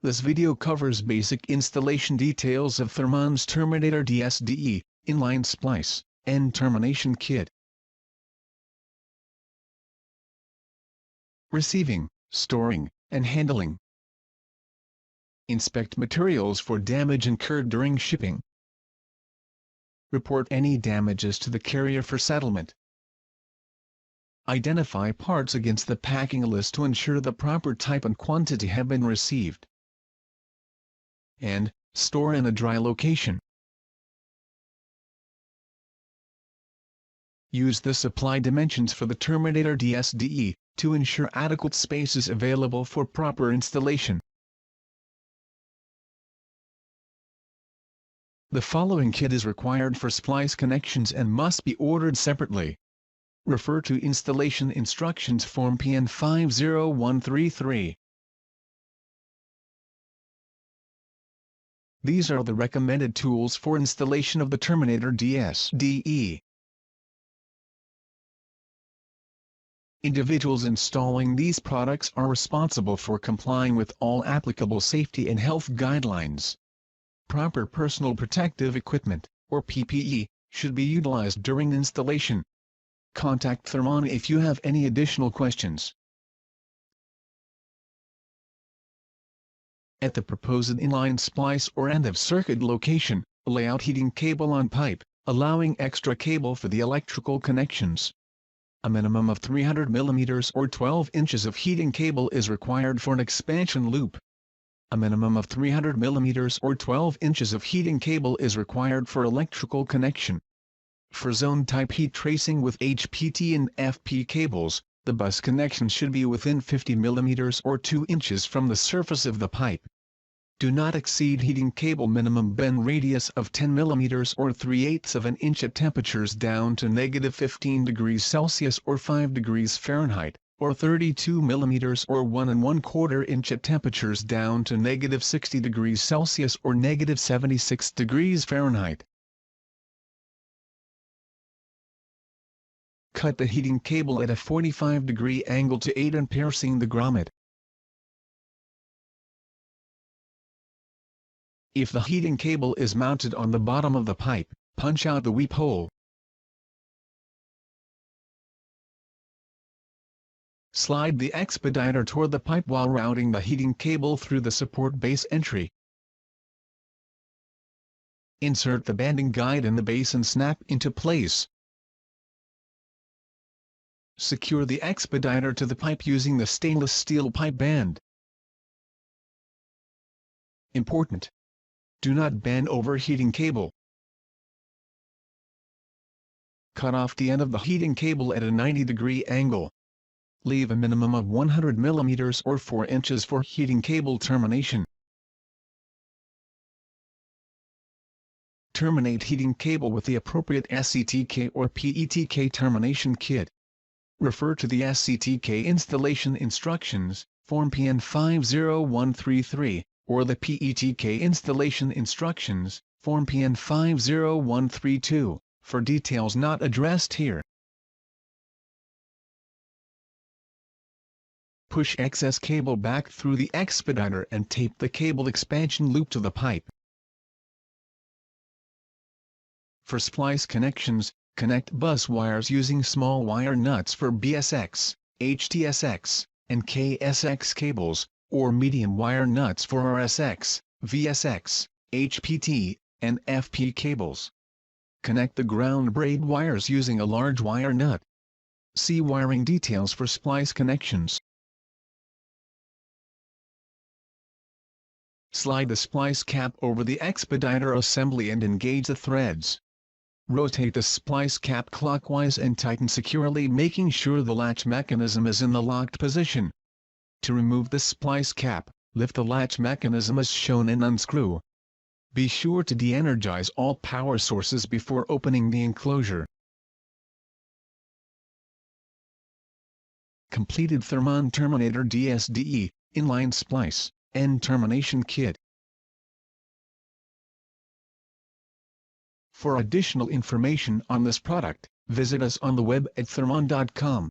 This video covers basic installation details of Thermon's Terminator DSDE, inline splice, and termination kit. Receiving, storing, and handling. Inspect materials for damage incurred during shipping. Report any damages to the carrier for settlement. Identify parts against the packing list to ensure the proper type and quantity have been received. And store in a dry location. Use the supply dimensions for the Terminator DSDE to ensure adequate space is available for proper installation. The following kit is required for splice connections and must be ordered separately. Refer to Installation Instructions Form PN 50133. These are the recommended tools for installation of the Terminator DSDE. Individuals installing these products are responsible for complying with all applicable safety and health guidelines. Proper personal protective equipment, or PPE, should be utilized during installation. Contact Thermon if you have any additional questions. At the proposed inline splice or end-of-circuit location, lay out heating cable on pipe, allowing extra cable for the electrical connections. A minimum of 300 mm or 12 inches of heating cable is required for an expansion loop. A minimum of 300 mm or 12 inches of heating cable is required for electrical connection. For zone-type heat tracing with HPT and FP cables, the bus connection should be within 50 mm or 2 inches from the surface of the pipe. Do not exceed heating cable minimum bend radius of 10 mm or 3/8 of an inch at temperatures down to -15 degrees Celsius or 5 degrees Fahrenheit, or 32 mm or 1 1/4 inch at temperatures down to -60 degrees Celsius or -76 degrees Fahrenheit. Cut the heating cable at a 45-degree angle to aid in piercing the grommet. If the heating cable is mounted on the bottom of the pipe, punch out the weep hole. Slide the expediter toward the pipe while routing the heating cable through the support base entry. Insert the banding guide in the base and snap into place. Secure the expediter to the pipe using the stainless steel pipe band. Important: do not bend over heating cable. Cut off the end of the heating cable at a 90-degree angle. Leave a minimum of 100 mm or 4 inches for heating cable termination. Terminate heating cable with the appropriate SCTK or PETK termination kit. Refer to the SCTK Installation Instructions, Form PN 50133, or the PETK Installation Instructions, Form PN 50132, for details not addressed here. Push excess cable back through the expediter and tape the cable expansion loop to the pipe. For splice connections, connect bus wires using small wire nuts for BSX, HTSX, and KSX cables, or medium wire nuts for RSX, VSX, HPT, and FP cables. Connect the ground braid wires using a large wire nut. See wiring details for splice connections. Slide the splice cap over the expediter assembly and engage the threads. Rotate the splice cap clockwise and tighten securely, making sure the latch mechanism is in the locked position. To remove the splice cap, lift the latch mechanism as shown and unscrew. Be sure to de-energize all power sources before opening the enclosure. Completed Thermon Terminator DSDE, inline splice, and termination kit. For additional information on this product, visit us on the web at thermon.com.